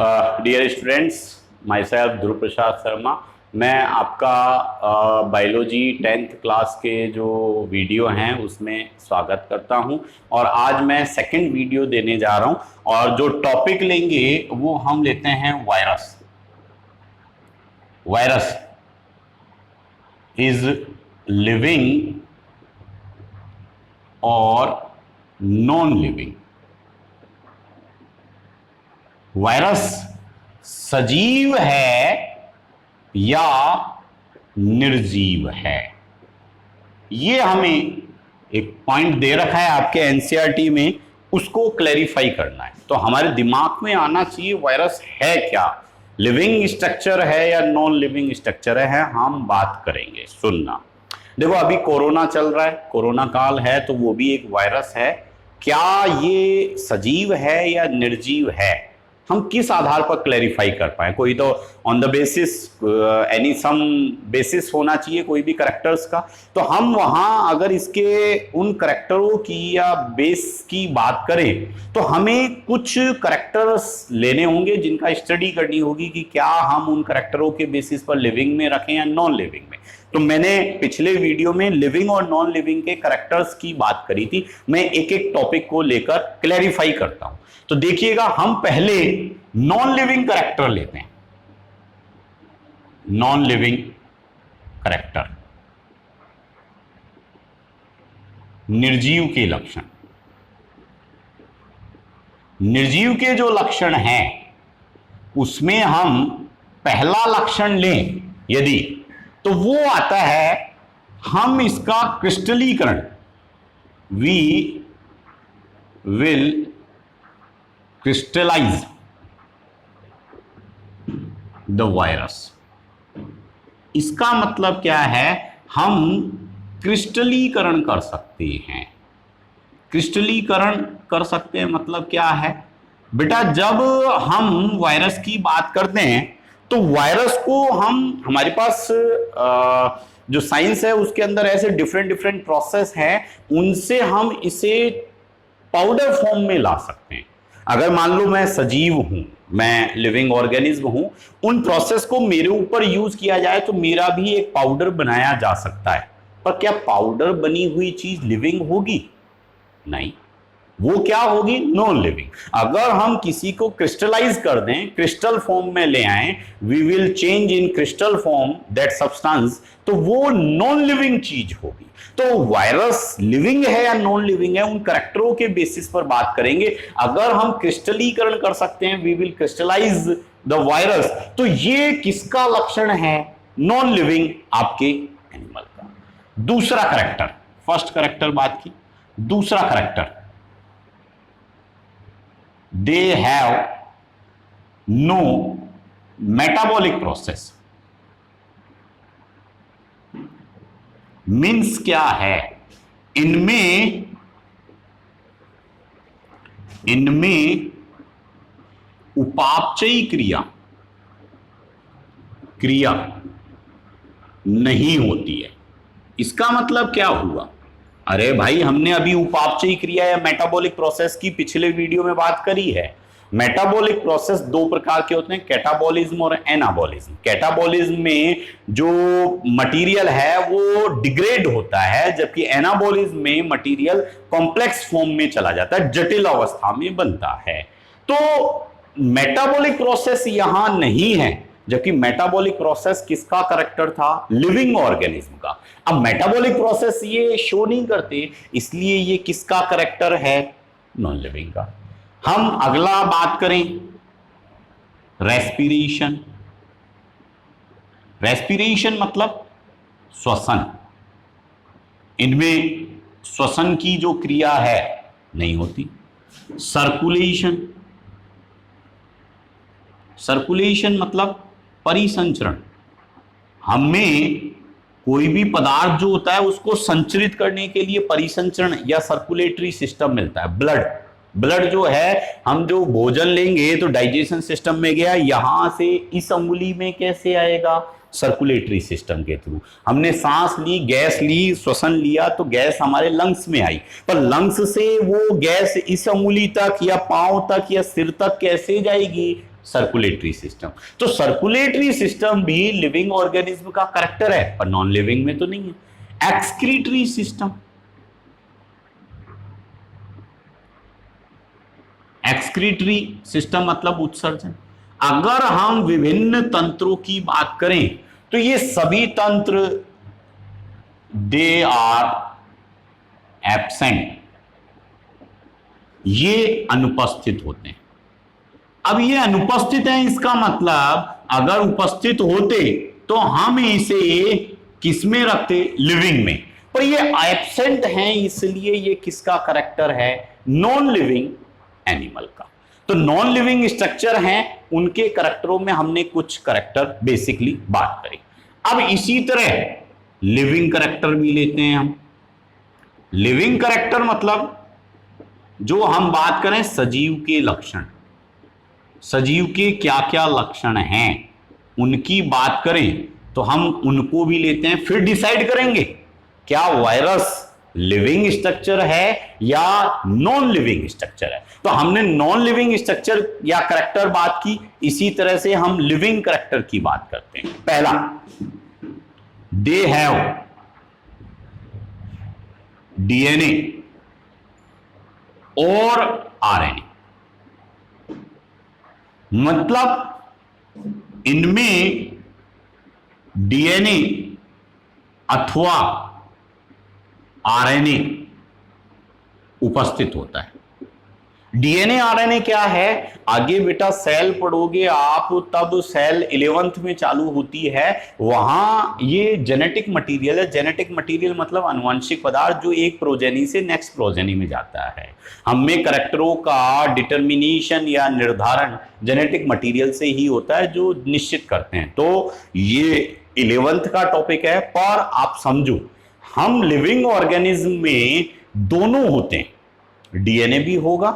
Dear students, my self ध्रुव प्रसाद शर्मा। मैं आपका biology 10th class के जो वीडियो हैं उसमें स्वागत करता हूं। और आज मैं सेकंड वीडियो देने जा रहा हूं और जो टॉपिक लेंगे वो हम लेते हैं वायरस। वायरस इज लिविंग और नॉन लिविंग। वायरस सजीव है या निर्जीव है, ये हमें एक पॉइंट दे रखा है आपके एनसीईआरटी में, उसको क्लैरिफाई करना है। तो हमारे दिमाग में आना चाहिए वायरस है क्या, लिविंग स्ट्रक्चर है या नॉन लिविंग स्ट्रक्चर है, हम बात करेंगे। सुनना, देखो अभी कोरोना चल रहा है, कोरोना काल है, तो वो भी एक वायरस है। क्या ये सजीव है या निर्जीव है, हम किस आधार पर क्लैरिफाई कर पाए? कोई तो on the basis any some basis होना चाहिए कोई भी करेक्टर्स का। तो हम वहां अगर इसके उन करेक्टरों की या बेस की बात करें तो हमें कुछ करेक्टर्स लेने होंगे जिनका स्टडी करनी होगी कि क्या हम उन करेक्टरों के बेसिस पर लिविंग में रखें या नॉन लिविंग में। तो मैंने पिछले वीडियो में लिविंग और नॉन लिविंग के करेक्टर्स की बात करी थी। मैं एक एक टॉपिक को लेकर क्लैरिफाई करता हूं। तो देखिएगा, हम पहले नॉन लिविंग करेक्टर लेते हैं। नॉन लिविंग करेक्टर, निर्जीव के लक्षण। निर्जीव के जो लक्षण हैं उसमें हम पहला लक्षण लें यदि, तो वो आता है, हम इसका क्रिस्टलीकरण, we will crystallise the virus. इसका मतलब क्या है, हम क्रिस्टलीकरण कर सकते हैं। क्रिस्टलीकरण कर सकते हैं मतलब क्या है बेटा, जब हम वायरस की बात करते हैं तो वायरस को हम, हमारे पास जो साइंस है उसके अंदर ऐसे डिफरेंट डिफरेंट प्रोसेस है, उनसे हम इसे पाउडर फॉर्म में ला सकते हैं। अगर मान लो मैं सजीव हूं, मैं लिविंग ऑर्गेनिज्म हूं, उन प्रोसेस को मेरे ऊपर यूज किया जाए तो मेरा भी एक पाउडर बनाया जा सकता है। पर क्या पाउडर बनी हुई चीज लिविंग होगी? नहीं, वो क्या होगी? Non living. अगर हम किसी को क्रिस्टलाइज कर दें, क्रिस्टल फॉर्म में ले आए, we will change in crystal form that substance, तो वो नॉन लिविंग चीज होगी। तो वायरस लिविंग है या नॉन लिविंग है, उन करेक्टरों के बेसिस पर बात करेंगे। अगर हम क्रिस्टलीकरण कर सकते हैं, we will crystallise the virus, तो ये किसका लक्षण है? नॉन लिविंग आपके एनिमल का। दूसरा करेक्टर, फर्स्ट करेक्टर बात की, दूसरा character, they have no metabolic process। Means क्या है, इनमें उपापचयी क्रिया नहीं होती है। इसका मतलब क्या हुआ? अरे भाई, हमने अभी उपापचयी क्रिया या मेटाबॉलिक प्रोसेस की पिछले वीडियो में बात करी है। मेटाबॉलिक प्रोसेस दो प्रकार के होते हैं, कैटाबॉलिज्म और एनाबॉलिज्म। कैटाबॉलिज्म में जो मटेरियल है वो डिग्रेड होता है, जबकि एनाबॉलिज्म में मटेरियल कॉम्प्लेक्स फॉर्म में चला जाता है, जटिल अवस्था में बनता है। तो मेटाबॉलिक प्रोसेस यहां नहीं है, जबकि मेटाबॉलिक प्रोसेस किसका करेक्टर था? लिविंग ऑर्गेनिज्म का। अब मेटाबॉलिक प्रोसेस ये शो नहीं करते, इसलिए ये किसका करेक्टर है? नॉन लिविंग का। हम अगला बात करें, रेस्पिरेशन। रेस्पिरेशन मतलब श्वसन। इनमें श्वसन की जो क्रिया है नहीं होती। सर्कुलेशन, सर्कुलेशन मतलब परिसंचरण। हमें कोई भी पदार्थ जो होता है उसको संचरित करने के लिए परिसंचरण या सर्कुलेटरी सिस्टम मिलता है। ब्लड जो है, हम जो भोजन लेंगे तो डाइजेशन सिस्टम में गया, यहां से इस अंगुली में कैसे आएगा? सर्कुलेटरी सिस्टम के थ्रू। हमने सांस ली, गैस ली, श्वसन लिया तो गैस हमारे लंग्स में आई, पर लंग्स से वो गैस इस अंगुली तक या पांव तक या सिर तक कैसे जाएगी? Circulatory system. तो सर्कुलेटरी सिस्टम भी लिविंग ऑर्गेनिज्म का करेक्टर है, पर नॉन लिविंग में तो नहीं है। एक्सक्रीटरी सिस्टम, एक्सक्रीटरी सिस्टम मतलब उत्सर्जन। अगर हम विभिन्न तंत्रों की बात करें तो ये सभी तंत्र दे आर एब्सेंट, ये अनुपस्थित होते हैं। अब ये अनुपस्थित है, इसका मतलब अगर उपस्थित होते तो हम इसे किस में रखते, लिविंग में, पर ये एब्सेंट हैं, इसलिए ये किसका करेक्टर है, नॉन लिविंग एनिमल का। तो नॉन लिविंग स्ट्रक्चर हैं, उनके करेक्टरों में हमने कुछ करेक्टर बेसिकली बात करी। अब इसी तरह लिविंग करेक्टर भी लेते हैं हम। लिविंग करेक्टर मतलब जो हम बात करें सजीव के लक्षण, सजीव के क्या क्या लक्षण हैं उनकी बात करें तो हम उनको भी लेते हैं, फिर डिसाइड करेंगे क्या वायरस लिविंग स्ट्रक्चर है या नॉन लिविंग स्ट्रक्चर है। तो हमने नॉन लिविंग स्ट्रक्चर या करेक्टर बात की, इसी तरह से हम लिविंग करेक्टर की बात करते हैं। पहला, दे हैव डीएनए और आरएनए, मतलब इनमें डीएनए अथवा आरएनए उपस्थित होता है। डीएनए आरएनए क्या है, आगे बेटा सेल पढ़ोगे आप, तब सेल 11th में चालू होती है, वहां ये जेनेटिक मटेरियल है। जेनेटिक मटेरियल मतलब आनुवंशिक पदार्थ जो एक प्रोजेनी से नेक्स्ट प्रोजेनी में जाता है। हमें करैक्टरों का डिटर्मिनेशन या निर्धारण जेनेटिक मटेरियल से ही होता है, जो निश्चित करते हैं। तो ये 11th का टॉपिक है, पर आप समझो हम लिविंग ऑर्गेनिज्म में दोनों होते हैं, डीएनए भी होगा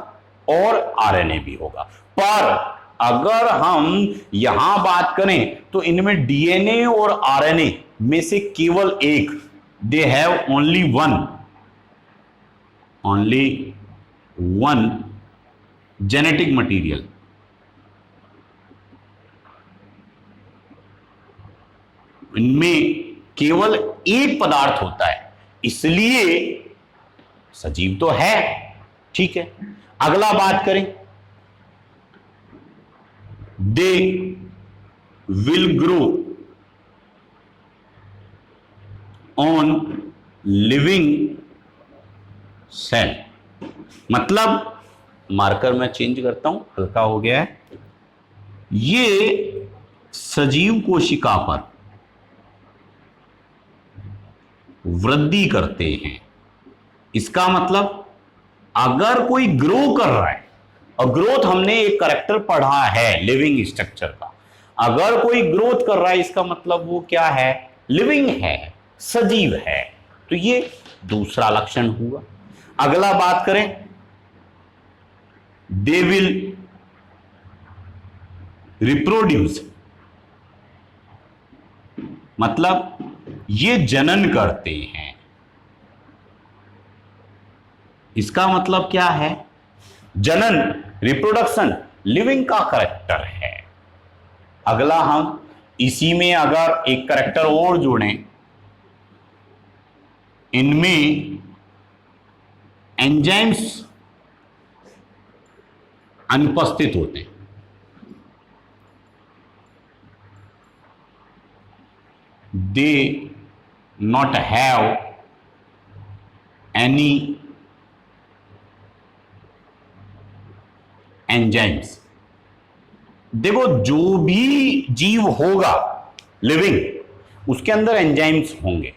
और आरएनए भी होगा। पर अगर हम यहां बात करें तो इनमें डीएनए और आरएनए में से केवल एक, they have only one genetic material, इनमें केवल एक पदार्थ होता है, इसलिए सजीव तो है, ठीक है। अगला बात करें, they will grow on living cell, मतलब मार्कर मैं चेंज करता हूं, हल्का हो गया है। ये सजीव कोशिका पर वृद्धि करते हैं। इसका मतलब अगर कोई ग्रो कर रहा है, और ग्रोथ हमने एक करेक्टर पढ़ा है लिविंग स्ट्रक्चर का, अगर कोई ग्रोथ कर रहा है इसका मतलब वो क्या है, लिविंग है, सजीव है। तो ये दूसरा लक्षण हुआ। अगला बात करें, दे विल रिप्रोड्यूस, मतलब ये जनन करते हैं। इसका मतलब क्या है, जनन, रिप्रोडक्शन लिविंग का करेक्टर है। अगला हम इसी में अगर एक करेक्टर और जोड़ें, इनमें एंजाइम्स अनुपस्थित होते हैं। They not have any enzymes. देखो जो भी जीव होगा लिविंग, उसके अंदर एंजाइम्स होंगे।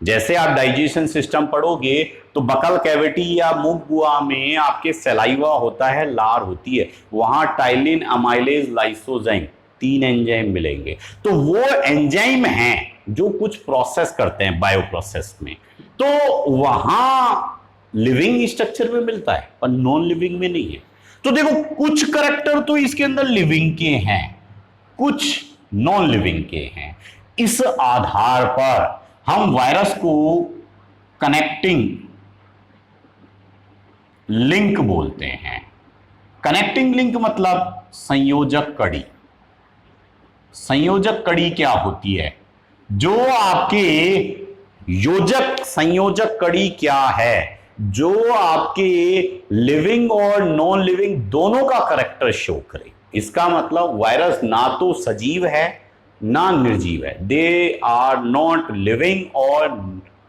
जैसे आप डाइजेशन सिस्टम पढ़ोगे तो बकल कैविटी या मुख गुहा में आपके सलाइवा होता है, लार होती है, वहां टाइलिन, अमाइलेज, लाइसोजाइम, 3 एंजाइम मिलेंगे। तो वो एंजाइम हैं जो कुछ प्रोसेस करते हैं बायो प्रोसेस में, तो वहां लिविंग स्ट्रक्चर में मिलता है, पर नॉन लिविंग में नहीं है। तो देखो कुछ करैक्टर तो इसके अंदर लिविंग के हैं, कुछ नॉन लिविंग के हैं। इस आधार पर हम वायरस को कनेक्टिंग लिंक बोलते हैं। कनेक्टिंग लिंक मतलब संयोजक कड़ी। संयोजक कड़ी क्या होती है? जो आपके योजक संयोजक कड़ी क्या है, जो आपके लिविंग और नॉन लिविंग दोनों का करैक्टर शो करे। इसका मतलब वायरस ना तो सजीव है ना निर्जीव है, दे आर नॉट लिविंग और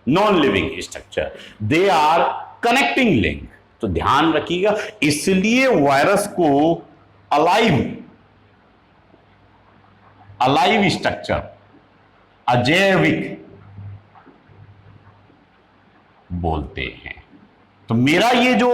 non living structure, they are connecting link. तो ध्यान रखिएगा, इसलिए वायरस को अलाइव स्ट्रक्चर, अजैविक बोलते हैं। तो मेरा ये जो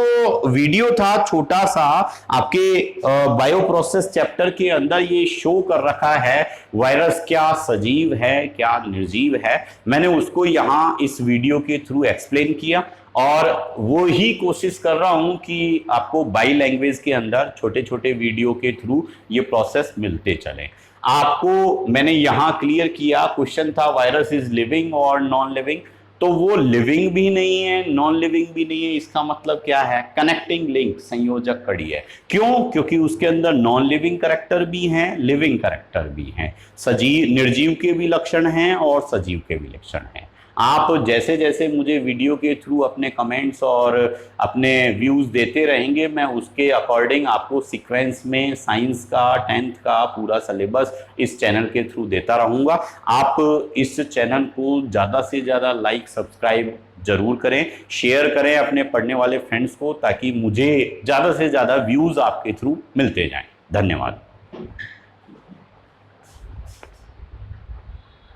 वीडियो था छोटा सा, आपके बायो प्रोसेस चैप्टर के अंदर ये शो कर रखा है वायरस क्या सजीव है क्या निर्जीव है। मैंने उसको यहां इस वीडियो के थ्रू एक्सप्लेन किया और वो ही कोशिश कर रहा हूं कि आपको बाई लैंग्वेज के अंदर छोटे छोटे वीडियो के थ्रू ये प्रोसेस मिलते चले। आपको मैंने यहां क्लियर किया, क्वेश्चन था वायरस इज लिविंग और नॉन लिविंग, तो वो लिविंग भी नहीं है नॉन लिविंग भी नहीं है। इसका मतलब क्या है? कनेक्टिंग लिंक, संयोजक कड़ी है। क्यों? क्योंकि उसके अंदर नॉन लिविंग कैरेक्टर भी हैं, लिविंग कैरेक्टर भी हैं, सजीव निर्जीव के भी लक्षण हैं और सजीव के भी लक्षण हैं। आप जैसे जैसे मुझे वीडियो के थ्रू अपने कमेंट्स और अपने व्यूज देते रहेंगे, मैं उसके अकॉर्डिंग आपको सीक्वेंस में साइंस का 10th का पूरा सिलेबस इस चैनल के थ्रू देता रहूंगा। आप इस चैनल को ज़्यादा से ज़्यादा लाइक सब्सक्राइब जरूर करें, शेयर करें अपने पढ़ने वाले फ्रेंड्स को, ताकि मुझे ज़्यादा से ज़्यादा व्यूज़ आपके थ्रू मिलते जाएं। धन्यवाद।